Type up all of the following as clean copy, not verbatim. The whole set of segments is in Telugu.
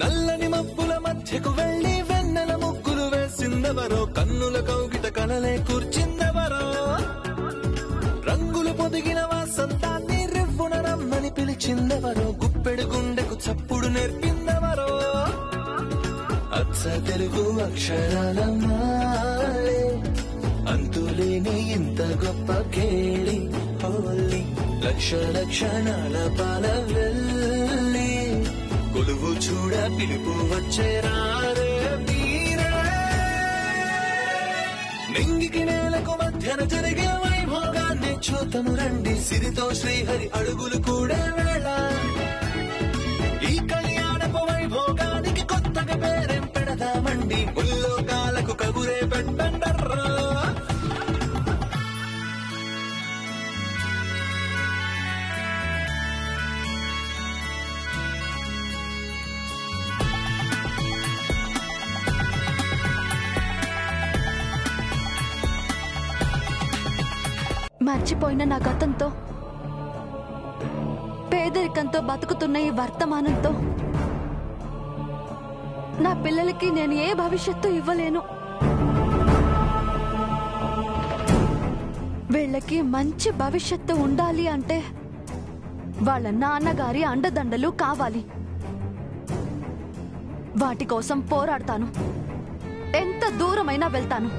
నల్లని మబ్బుల మధ్యకు వెళ్లి వెన్నెల ముగ్గులు వేసిందెవరో, కన్నుల కౌగిట కలలే కూర్చిందెవరో, రంగులు పొదిగిన వాసంతాన్ని రివ్వున రమ్మని పిలిచిందెవరో, గుప్పెడు గుండెకు చప్పుడు నేర్పిందెవరో, అచ్చ తెలుగు అక్షరాల మాలే అంతులేని ఇంత గొప్ప కేళి హోలీ, లక్ష లక్షణాల పాల వెళ్ళి కొలువు చూడ పిలుపు వచ్చేరారే వీరే, నింగికి నేలకు మధ్యన జరిగే వైభోగాన్ని చూతము రండి, సిరితో శ్రీహరి అడుగులు కూడే వేళ, ఈ కళ్యాణపు వైభోగానికి కొత్తగా పేరేం పెడదామండి, ముల్లోకాలకు కబురే పెట్టండర్రా. మర్చిపోయిన నా గతంతో, పేదరికంతో బతుకుతున్న ఈ వర్తమానంతో నా పిల్లలకి నేను ఏ భవిష్యత్తు ఇవ్వలేను. వీళ్ళకి మంచి భవిష్యత్తు ఉండాలి అంటే వాళ్ళ నాన్నగారి అండదండలు కావాలి. వాటి కోసం పోరాడతాను, ఎంత దూరమైనా వెళ్తాను.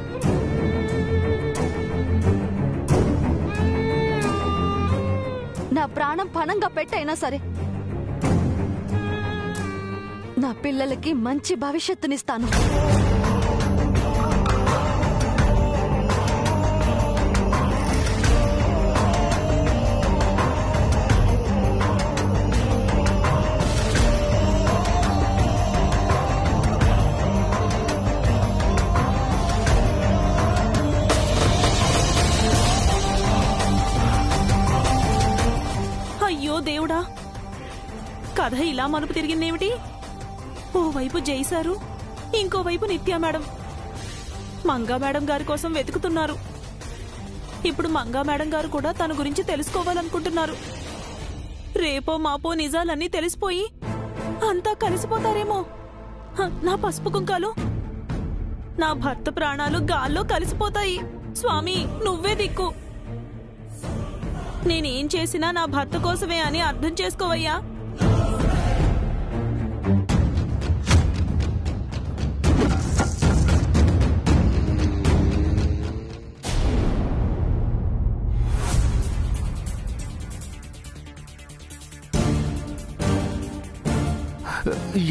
నా ప్రాణం పణంగా పెట్టైనా సరే నా పిల్లలకి మంచి భవిష్యత్తునిస్తాను. అయ్యో దేవుడా, కథ ఇలా మలుపు తిరిగిందేమిటి? ఓవైపు జైసారు, ఇంకోవైపు నిత్యా మేడం మంగా మేడం గారి కోసం వెతుకుతున్నారు. ఇప్పుడు మంగా మేడం గారు కూడా తన గురించి తెలుసుకోవాలనుకుంటున్నారు. రేపో మాపో నిజాలన్నీ తెలిసిపోయి అంతా కలిసిపోతారేమో. నా పసుపు కుంకాలు, నా భర్త ప్రాణాలు గాల్లో కలిసిపోతాయి. స్వామి, నువ్వే దిక్కు. నేనేం చేసినా నా భర్త కోసమే అని అర్థం చేసుకోవయ్యా.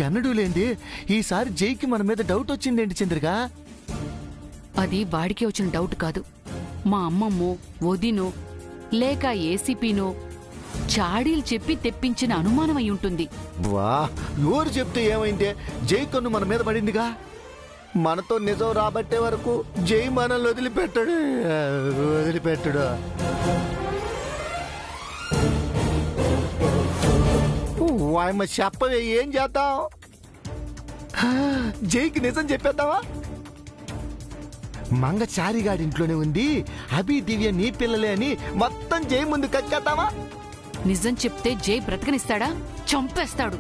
ఎన్నడూ లేంది ఈసారి జైకి మన మీద డౌట్ వచ్చిందేంటి చంద్రిగా? అది వాడికి వచ్చిన డౌట్ కాదు, మా అమ్మమ్మో వదినో లేక ఏసీపీనో చాడీలు చెప్పి తెప్పించిన అనుమానం అయి ఉంటుంది. వా, ఎవరు చెప్తే ఏమైందే? జై కన్ను మన మీద పడిందిగా. మనతో నిజం రాబట్టే వరకు జై మనల్ని వదిలిపెట్టడు. వాయమ్మ చెప్పవే, ఏం చేద్దాం? జైకి నిజం చెప్పేద్దావా? మంగ చారిగాడి ఇంట్లోనే ఉంది, అభి దివ్య నీ పిల్లలే అని మొత్తం జై ముందు కక్కేద్దావా? నిజం చెప్తే జై బ్రతకనిస్తాడా? చంపేస్తాడు.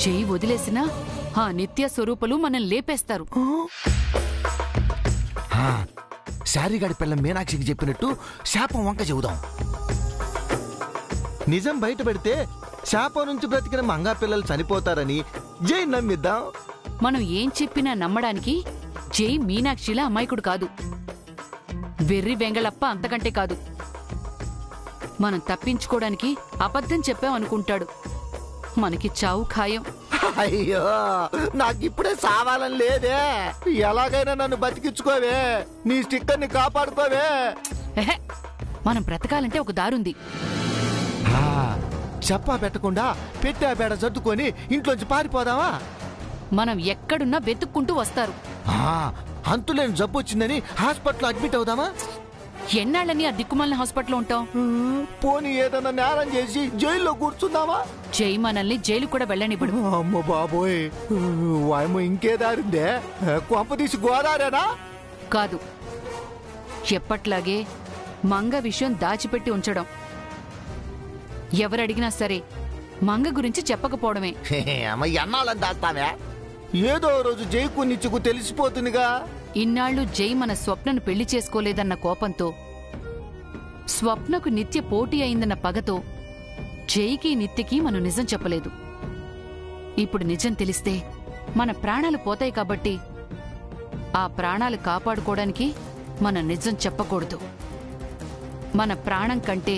జై వదిలేసినా ఆ నిత్య స్వరూపులు మనం లేపేస్తారు. శారీగాడి పిల్ల మీనాక్షికి చెప్పినట్టు శాపం వంక చెబుదాం. నిజం బయట పెడితే శాపం నుంచి బ్రతికిన మంగా పిల్లలు చనిపోతారని జై నమ్మిద్దాం. మనం ఏం చెప్పినా నమ్మడానికి జై మీనాక్షిలా అమాయకుడు కాదు, వెర్రి వెంగళప్ప అంతకంటే కాదు. మనం తప్పించుకోవడానికి అబద్ధం చెప్పామనుకుంటాడు. మనకి చావు ఖాయం. అయ్యో, నాకిప్పుడే సావాలని లేదే. ఎలాగైనా నన్ను బతికించుకోవే, నీ స్టిక్కర్ని కాపాడుకోవే. మనం బ్రతకాలంటే ఒక దారుంది. చెప్పా పెట్టకుండా పెట్టా బేడ సర్దుకొని ఇంట్లోంచి పారిపోదావా? మనం ఎక్కడున్నా వెతుక్కుంటూ వస్తారు. అంతులేని జబ్బు వచ్చిందని హాస్పిటల్ అడ్మిట్ అవుదామా? ఎన్నాళ్ళని ఆ దిక్కుమాలిన హాస్పిటల్లో ఉంటాం? పోనీ ఏదన్నా నేరం చేసి జైల్లో కూర్చుందామా? జై మనల్ని జైలు కూడా వెళ్ళనివ్వడు. అమ్మ బాబోయ్, వాయమ్మ ఇంకే దారిందే? కొంప తీసి గోదారేనా? కాదు, ఎప్పట్లాగే మంగ విషయం దాచిపెట్టి ఉంచడం. ఎవరడిగినా సరే మంగ గురించి చెప్పకపోవడమే. అమ్మ ఎన్నాళ్ళని దాస్తావే? ఏదో రోజు జైకు నిత్యకు తెలిసిపోతుందిగా. ఇన్నాళ్లు జై మన స్వప్నను పెళ్లి చేసుకోలేదన్న కోపంతో, స్వప్నకు నిత్య పోటీ అయిందన్న పగతో జైకి నిత్యకి మనం నిజం చెప్పలేదు. ఇప్పుడు నిజం తెలిస్తే మన ప్రాణాలు పోతాయి కాబట్టి ఆ ప్రాణాలు కాపాడుకోవడానికి మనం నిజం చెప్పకూడదు. మన ప్రాణం కంటే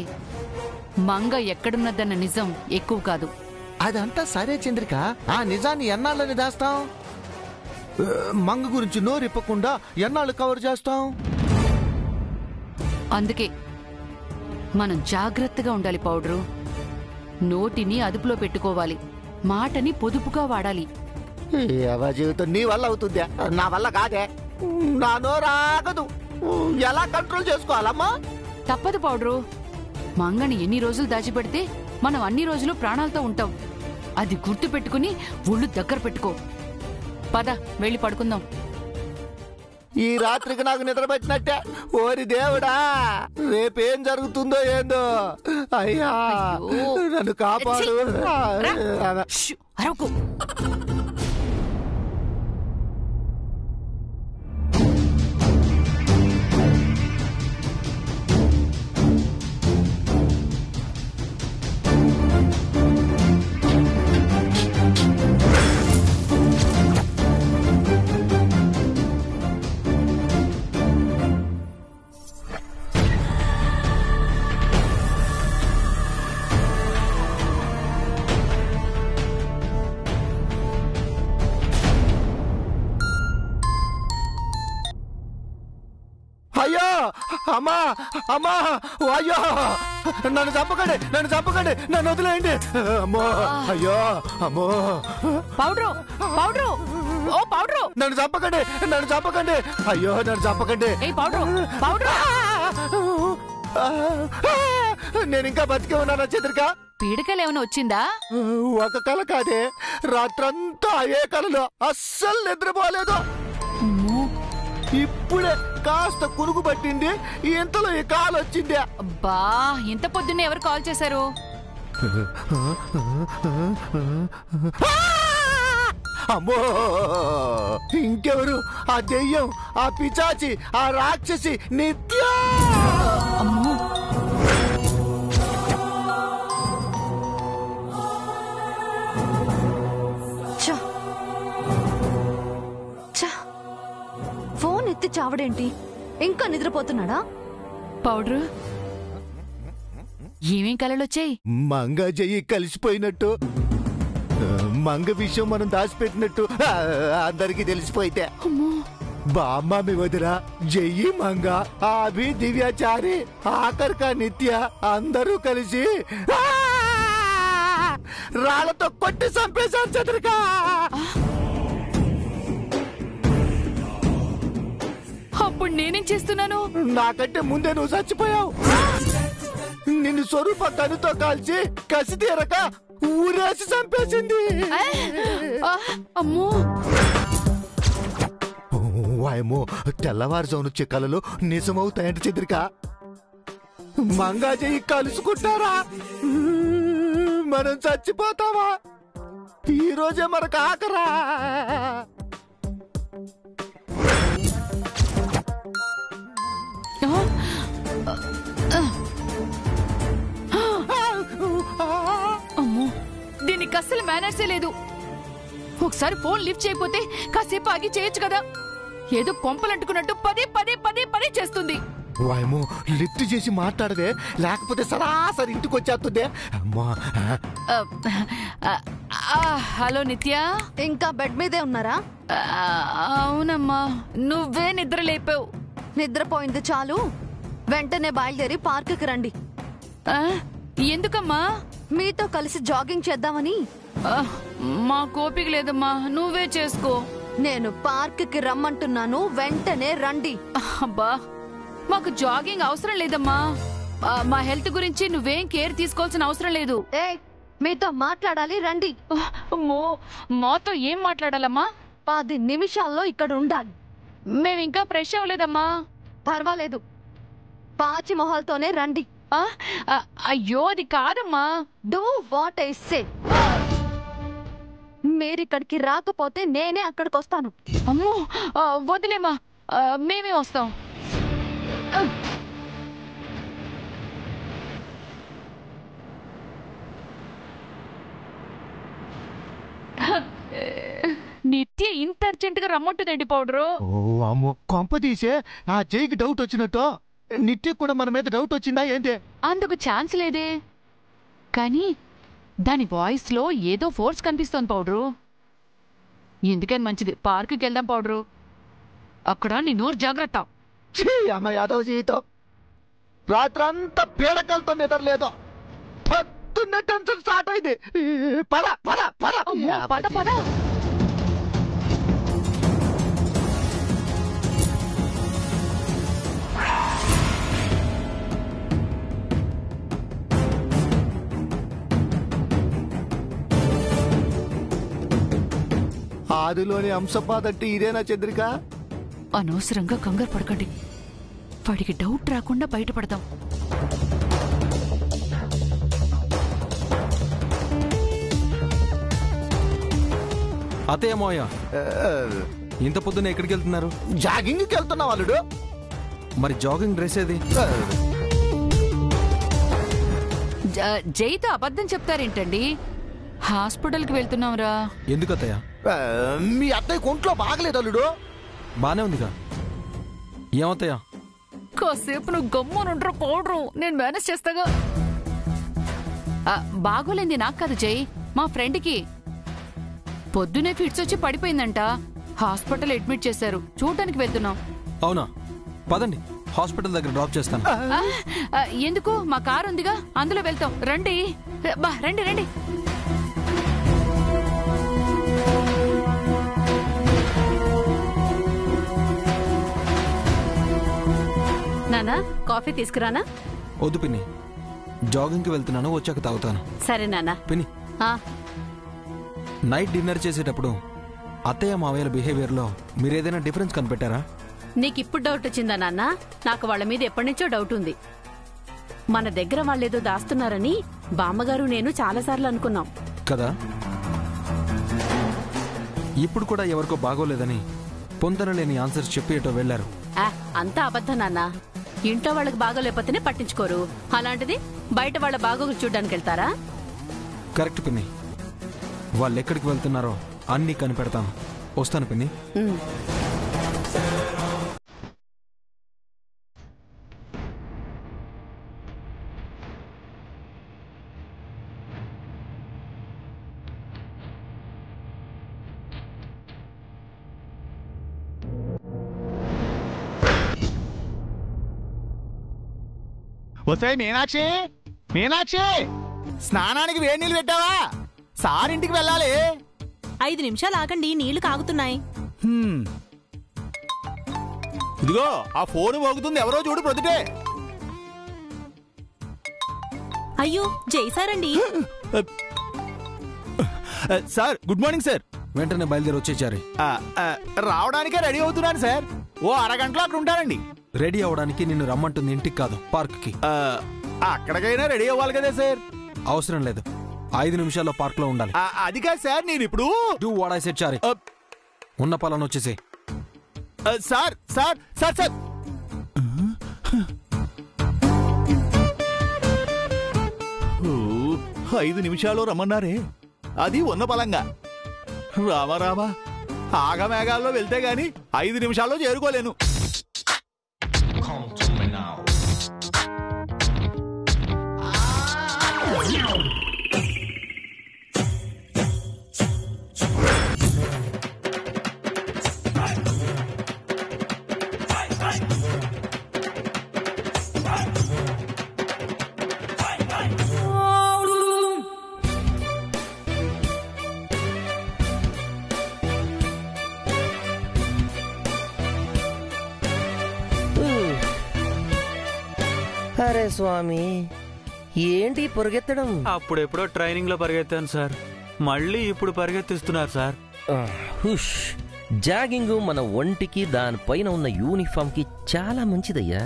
మంగ ఎక్కడున్నదన్న నిజం ఎక్కువ కాదు. అదంతా సరే చంద్రిక, ఆ నిజాన్ని ఎన్నాళ్ళని దాస్తాం? మంగ గురించి నోరిప్పకుండా ఎన్నాళ్ళు కవర్ చేస్తాం? అందుకే మనం జాగ్రత్తగా ఉండాలి పౌడరు. నోటిని అదుపులో పెట్టుకోవాలి, మాటని పొదుపుగా వాడాలి. ఎవరి జీవితం నీ వల్ల అవుతుందే, నా వల్ల కాదే. నా నోరాగదు. ఎలా కంట్రోల్ చేసుకోవాలమ్మా? తప్పదు పౌడరు. మంగని ఎన్ని రోజులు దాచిపెడితే మనం అన్ని రోజులు ప్రాణాలతో ఉంటాం. అది గుర్తు పెట్టుకుని ఒళ్ళు దగ్గర పెట్టుకో. పద వెళ్ళి పడుకుందాం. ఈ రాత్రికి నాకు నిద్ర పట్టినట్టే. ఓరి దేవుడా, రేపేం జరుగుతుందో ఏందో. అయ్యా నన్ను కాపాడు. అరవకు. అయ్యో అమ్మా అమ్మా, అయ్యో నన్ను చంపకండి, నన్ను చంపకండి, నన్ను వదిలేయండి. అమ్మో అయ్యో అమ్మో. పౌడరు పౌడరు, ఓ పౌడరు, నన్ను చంపకండి, నన్ను చంపకండి. అయ్యో నన్ను చంపకండి. Powder powder. నేను ఇంకా బతికే ఉన్నానా చంద్రిక? పీడకలేమైనా వచ్చిందా? ఒక కల కాదే, రాత్రంతా అయ్యే కలలో అస్సలు నిద్రపోలేదు. ఇప్పుడే కాస్త కునుగు పట్టింది, ఇంతలో ఈ కాల్ వచ్చింది. అబ్బా, ఇంత పొద్దున్నే ఎవరు కాల్ చేశారు? అమ్మో, ఇంకెవరు? ఆ దెయ్యం, ఆ పిచాచి, ఆ రాక్షసి నిత్య. అమ్మో, ఫోన్ ఎత్తి చావడేంటి? ఇంకా నిద్రపోతున్నాడా? పౌడరు, ఏమేం కలలొచ్చాయి? మంగ జయ్యి కలిసిపోయినట్టు, మంగ విషయం మనం దాచిపెట్టినట్టు అందరికి తెలిసిపోయితే. బామ్మ మీ వదిన, జయ్యి మంగ, ఆభి దివ్యాచారి, ఆఖరికా నిత్య అందరూ కలిసి రాళ్లతో కొట్టి చంపేశారు చంద్రిక. అప్పుడు నేనేం చేస్తున్నాను? నాకంటే ముందే నువ్వు చచ్చిపోయావు. నిన్ను స్వరూప కనుతో కాల్చి కసి తీరక ఊరేసి చంపేసింది. అమ్మో, వాయమో, తెల్లవారుజామున వచ్చే కళలు నిజమవుతాయంట చంద్రిక. మంగాజీ కలుసుకుంటారా? మనం చచ్చిపోతావా? ఈ రోజే మనకు ఆఖరా. అమ్మో, దీనికి అస్సలు మేనర్సే లేదు. ఒకసారి ఫోన్ లిఫ్ట్ చేయకపోతే కాసేపు ఆగి చేయొచ్చు కదా. ఏదో కొంపలంటుకున్నట్టు పదే పదే పదే పదే చేస్తుంది. వాయమో, లిఫ్ట్ చేసి మాట్లాడదే, లేకపోతే సరాసరి ఇంటికి వచ్చేస్తుందే. అమ్మా. హలో నిత్య, ఇంకా బెడ్ మీదే ఉన్నారా? అవునమ్మా, నువ్వే నిద్ర లేపావు. నిద్రపోయింది చాలు, వెంటనే బయలుదేరి పార్కుకి రండి. ఎందుకమ్మా? మీతో కలిసి జాగింగ్ చేద్దామని. మా కోపిక లేదమ్మా, నువ్వే చేసుకో. నేను పార్కుకి రమ్మంటున్నాను, వెంటనే రండి. అబ్బా, మాకు జాగింగ్ అవసరం లేదమ్మా. మా హెల్త్ గురించి నువ్వేం కేర్ తీసుకోవాల్సిన అవసరం లేదు. మీతో మాట్లాడాలి, రండి. మాతో ఏం మాట్లాడాలమ్మా? 10 నిమిషాల్లో ఇక్కడ ఉండాలి. మేమింకా ఫ్రెష్ అవ్వలేదమ్మా. పర్వాలేదు, పాచి మొహాలతోనే రండి. అయ్యో అది కాదమ్మా. Do what I say. మీరిక్కడికి రాకపోతే నేనే అక్కడికి వస్తాను. అమ్మో వదిలేమా, మేమే వస్తాం. నిత్య ఇంత అర్జెంట్ గా రమ్మంటుందండి పౌడరు. ఓ అమ్మో, కొంప తీసే ఆ జైకి డౌట్ వచ్చినట్టు నిత్య కూడా మన మీద డౌట్ వచ్చిందా ఏంటి? అందుకు ఛాన్స్ లేదే, కానీ దాని వాయిస్ లో ఏదో ఫోర్స్ కనిపిస్తోంది పౌడరు. ఎందుకని మంచిది పార్కుకి వెళ్దాం పౌడరు. అక్కడ నీ నోరు జాగ్రత్త. అమ్మ యాదవ్ జీతో రాత్రంతా పీడకలతో నిద్రలేదు, పొద్దున్నే టెన్షన్ స్టార్ట్ అయింది. పద పద పద పద పద. ఆదిలోని అంశపాదంటే ఇదేనా చంద్రిక? అనవసరంగా కంగారు పడకండి, వాడికి డౌట్ రాకుండా బయటపడదాం. అత్తయ్య మోయ, ఇంత పొద్దున్న ఎక్కడికి వెళ్తున్నారు? జాగింగ్కి వెళ్తున్నా వాళ్ళుడు. మరి జాగింగ్ డ్రెస్ ఏది? జైతో అబద్ధం చెప్తారేంటండి? హాస్పిటల్కి వెళ్తున్నాంరా. ఎందుకు అత్తయ్య? మీ అత్తయ్య ఒంట్లో బాగలేదు అల్లుడు. బానే ఉందిగా. ఏమత్తయ్య? కాసేపు నువ్వు గమ్మునుండ్రు పౌడరు, నేను మేనేజ్ చేస్తాగా. బాగోలేంది నాకు కాదు జై, మా ఫ్రెండ్కి పొద్దునే ఫిట్స్ వచ్చి పడిపోయిందంట. హాస్పిటల్ అడ్మిట్ చేశారు, చూడటానికి వెళ్తున్నాం. అవునా, పదండి హాస్పిటల్ దగ్గర డ్రాప్ చేస్తాను. ఎందుకు, మా కారు ఉందిగా, అందులో వెళ్తాం. రండి బా, రండి రండి. నానా కాఫీ తీసుకురానా? వద్దు పిన్ని, జాగింగ్కి వెళ్తున్నాను, వచ్చాక తాగుతాను. సరే నానా. పిన్ని, నైట్ డిన్నర్ చేసేటప్పుడు అత్తయ్య మావయ్యల బిహేవియర్లో మీరేదైనా డిఫరెన్స్ కనిపెట్టారా? నీకిప్పుడు డౌట్ వచ్చిందా నాన్న? నాకు వాళ్ళ మీద ఎప్పటి నుంచో డౌట్ ఉంది. మన దగ్గర వాళ్ళేదో దాస్తున్నారని బామ్మగారు నేను చాలాసార్లు అనుకున్నాం కదా. ఇప్పుడు కూడా ఎవరికో బాగోలేదని పొందనలేని ఆన్సర్స్ చెప్పేటో వెళ్లారు. అంతా అబద్ధం నాన్న. ఇంట్లో వాళ్ళకి బాగోలేకపోతేనే పట్టించుకోరు, అలాంటిది బయట వాళ్ళ బాగోగులు చూడ్డానికి వెళ్తారా? కరెక్ట్ పిన్ని, వాళ్ళు ఎక్కడికి వెళ్తున్నారో అన్నీ కనిపెడతాను. వస్తాను పిన్ని. వస్తాయి మీనాక్షి, మీనాక్షి స్నానానికి వేడి నీళ్ళు పెట్టావా? సారింటికి వెళ్ళాలి. 5 నిమిషాలు ఆగండి, నీళ్లు కాగుతున్నాయి. ఇదిగో ఆ ఫోన్ మోగుతుంది, ఎవరో చూడు ప్రొద్దుటే. అయ్యో జైసారండి. Sir good morning sir. వెంటనే బయలుదేరి వచ్చేచారు. రావడానికే రెడీ అవుతున్నాను సార్, ఓ అరగంటలో అక్కడ ఉంటానండి. రెడీ అవడానికి నిన్ను రమ్మంటుంది ఇంటికి కాదు, పార్క్కి. అక్కడికైనా రెడీ అవ్వాలి కదా సార్. అవసరం లేదు, 5 నిమిషాల్లో పార్క్ లో ఉండాలి. అది కాదు సార్, నేను ఇప్పుడు డూ వాట్ ఐ సెడ్. చారి ఉన్న పలానా వచ్చేసి. సార్ సార్ సార్ సార్ 5 నిమిషాలు రమ్మన్నారే, అది ఉన్న పలంగా. రామా ఆగమేఘాల్లో వెళ్తే గాని 5 నిమిషాల్లో చేరుకోలేను. అరే స్వామి, ఏంటి పరిగెత్తడం? అప్పుడెప్పుడో ట్రైనింగ్ లో పరిగెత్తాను సార్, మళ్ళీ ఇప్పుడు పరిగెత్తిస్తున్నారు సార్. హుష్, జాగింగ్ మన ఒంటికి దానిపైన ఉన్న యూనిఫామ్ కి చాలా మంచిదయ్యా.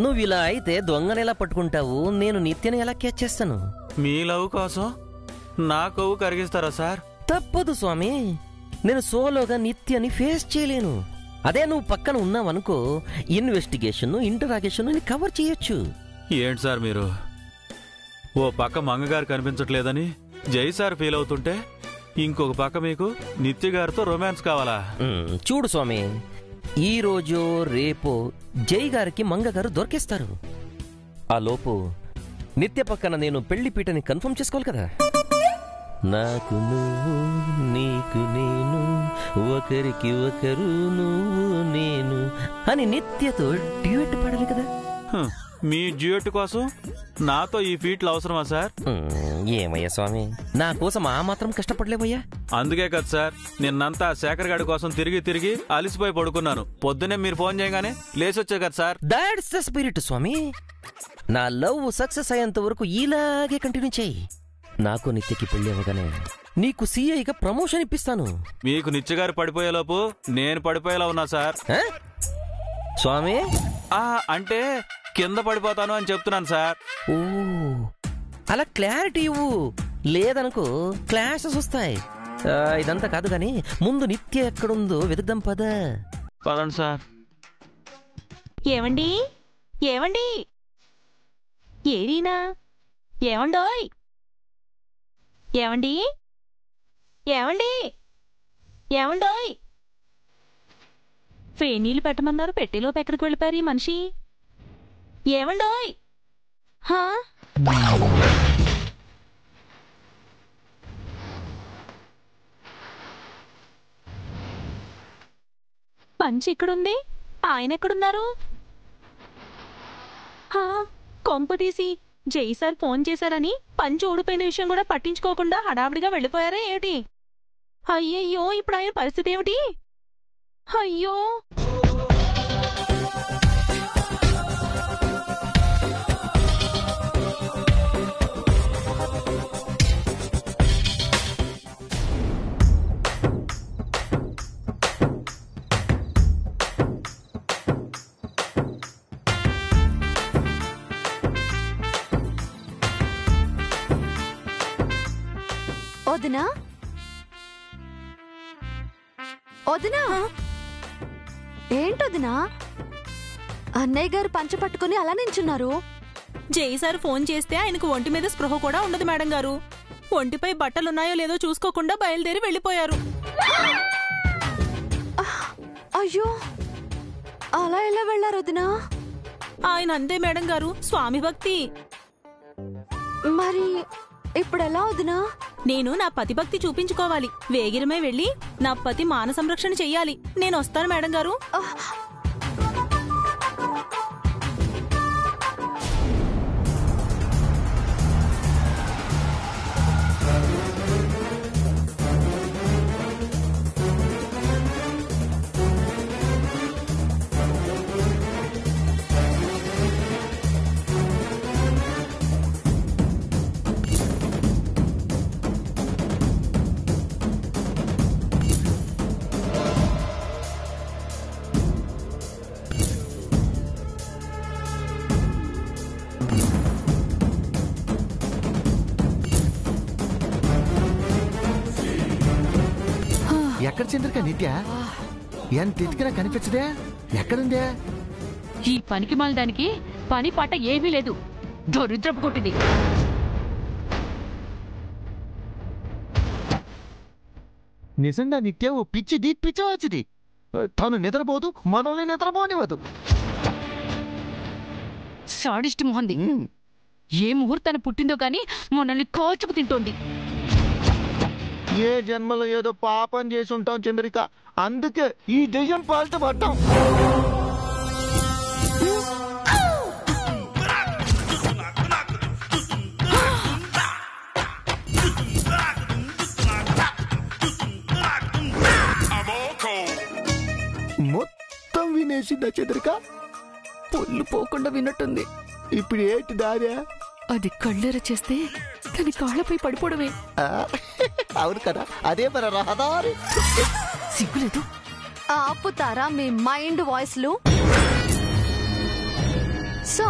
నువ్వు ఇలా అయితే దొంగని ఎలా పట్టుకుంటావు? నేను నిత్యని ఎలా క్యాచ్ చేస్తాను? మీ లవ్ కోసం నా కొవ్వు కరిగిస్తారా సార్? తప్పదు స్వామి, నేను సోలోగా నిత్యని ఫేస్ చేయలేను. అదే నువ్వు పక్కన ఉన్నావనుకో, ఇన్వెస్టిగేషన్ ఇంటరాగేషన్ కవర్ చేయొచ్చు. ఏంటి సార్ మీరు? ఓ పక్క మంగగారు కనిపించట్లేదని జై సార్ ఫీల్ అవుతుంటే, ఇంకొక పక్క మీకు నిత్య గారితో రొమాన్స్ కావాలా? చూడు స్వామి, ఈ రోజు రేపో జై గారికి మంగగారు దొరికేస్తారు. ఆ లోపు నిత్య పక్కన నేను పెళ్లి పీటని కన్ఫర్మ్ చేసుకోవాలి కదా. నాకు నువ్వు, నీకు నేను, ఒకరికి ఒకరు నువ్వు నేను అని నిత్యతో డ్యూయెట్ పాడాలి కదా. మీ డ్యూయెట్ కోసం నాతో ఈ ఫీట్లు అవసరమా సార్? ఏమయ్యా స్వామి, నా కోసం ఆ మాత్రం కష్టపడలేవయ్యా. అందుకే కదా సార్ నిన్నంతా శేఖర్ గారి కోసం తిరిగి తిరిగి అలిసిపోయి పడుకున్నాను. పొద్దునే మీరు ఫోన్ చేయగానే లేచొచ్చా కదా సార్. దాట్స్ ద స్పిరిట్ స్వామి. నా లవ్ సక్సెస్ అయ్యేంత వరకు ఇలాగే కంటిన్యూ చేయి. నాకు నిత్యకి పెళ్లి అవ్వగానే నీకు సిఐగా ప్రమోషన్ ఇప్పిస్తాను. మీకు నిత్యగారు పడిపోయేలోపు నేను పడిపోయేలా ఉన్నా సార్. స్వామి అంటే కింద పడిపోతాను అని చెప్తున్నాను సార్. ఓ అలా క్లారిటీ ఇవ్వు, లేదనుకో క్లాషెస్ వస్తాయి. ఇదంతా కాదు గాని ముందు నిత్య ఎక్కడుందో వెతుకుదాం పద. పదండి సార్. ఏమండి ఏమండి ఏరీనా? ఏమండోయ్? ఏమండి ఏమండి ఏమండోయ్? ఫేనీళ్ళు పెట్టమన్నారు, పెట్టేలోపు ఎక్కడికి వెళ్ళిపోయారు ఈ మనిషి? ఏమండోయ్? పంచి ఇక్కడుంది, ఆయన ఎక్కడున్నారు? కొంప తీసి జై సార్ ఫోన్ చేశారని పంచి ఊడిపోయిన విషయం కూడా పట్టించుకోకుండా హడావిడిగా వెళ్ళిపోయారా ఏమిటి? అయ్యయ్యో, ఇప్పుడు ఆయన పరిస్థితి ఏమిటి? అయ్యో, వదినా వదినా, ఏంటొదినా అన్నయ్య గారు పంచ పట్టుకుని అలా నించున్నారు? జై సార్ ఫోన్ చేస్తే ఆయనకు ఒంటి మీద స్పృహ కూడా ఉండదు మేడం గారు. ఒంటిపై బట్టలున్నాయో లేదో చూసుకోకుండా బయలుదేరి వెళ్ళిపోయారు. అయ్యో, అలా ఎలా వెళ్లారు వదినా? ఆయన అంతే మేడం గారు, స్వామి భక్తి. మరి ఇప్పుడు ఎలా వదినా? నేను నా పతి భక్తి చూపించుకోవాలి. వేగిరమే వెళ్ళి నా పతి మాన సంరక్షణ చెయ్యాలి. నేను వస్తాను మేడం గారు. ఎక్కడ చంద్రిక నిత్య? ఎంత ఎతికినా కనిపించదే, ఎక్కడుందే? ఈ పనికి మాలదానికి పని పాట ఏమీ లేదు, దరిద్రపు కొట్టింది. నిజంగా నిత్య ఓ పిచ్చిది, పిచ్చవచ్చిది. తను నిద్రపోదు, మనల్ని నిద్రపోనివ్వదు. సాడిస్ట్ మొహంది. ఏ ముహూర్తాన్ని పుట్టిందో గాని మనల్ని కాచుకు తింటోంది. ఏ జన్మలో ఏదో పాపం చేసి ఉంటాం చంద్రిక, అందుకే ఈ దెయ్యం పాల్ట పడ్డాం. మొత్తం వినేసిందా చంద్రిక? పొల్లు పోకుండా విన్నట్టుంది. ఇప్పుడు ఏంటి దారా? అది కళ్ళెర చేస్తే తన కాళ్ళపై పడిపోవడమే. అవును కదా, అదే మన రహదారి. సిగ్గులేదు. ఆపుతారా మీ మైండ్ వాయిస్లు? సో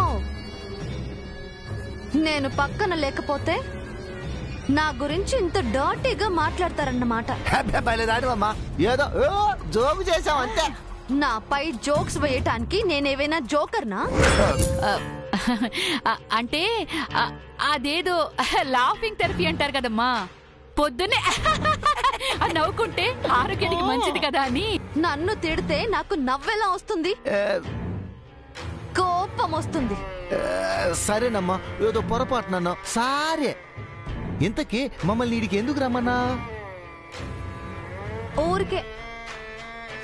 నేను పక్కన లేకపోతే నా గురించి ఇంత డర్టీగా మాట్లాడతారన్నమాట. బయలుదాడమ్మా, ఏదో జోగు చేసాం అంతే. నాపై జోక్స్ వేయటానికి నేనేవైనా జోకర్నా? అంటే అదేదో లాఫింగ్ థెరపీ అంటారు కదమ్మా, పొద్దున్నే నవ్వుకుంటే ఆరోగ్యానికి మంచిది కదా అని. నన్ను తిడితే నాకు నవ్వెలా వస్తుంది? కోపం వస్తుంది. సరేనమ్మా, ఏదో పొరపాటునన్నా సారే. ఇంతకీ మమ్మల్ని వీడికి ఎందుకు రమ్మన్నా? ఊరికే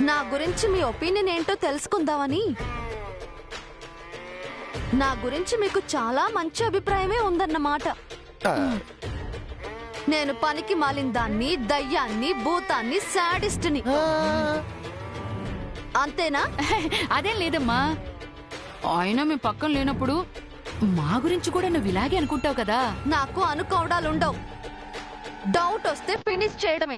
నా గురించి మీ ఒపీనియన్ ఏంటో తెలుసుకుందామని. నా గురించి మీకు చాలా మంచి అభిప్రాయమే ఉందన్నమాట. నేను పనికి మాలిన దాన్ని, దయ్యాన్ని, భూతాన్ని, శాడిస్ట్ని. అంతేనా? అదేం లేదమ్మా, ఆయన మీ పక్కన లేనప్పుడు మా గురించి కూడా నువ్వు ఇలాగే అనుకుంటావు కదా. నాకు అనుకోవడాలుండవు. డౌట్ వస్తే ఫినిష్ చేయడమే.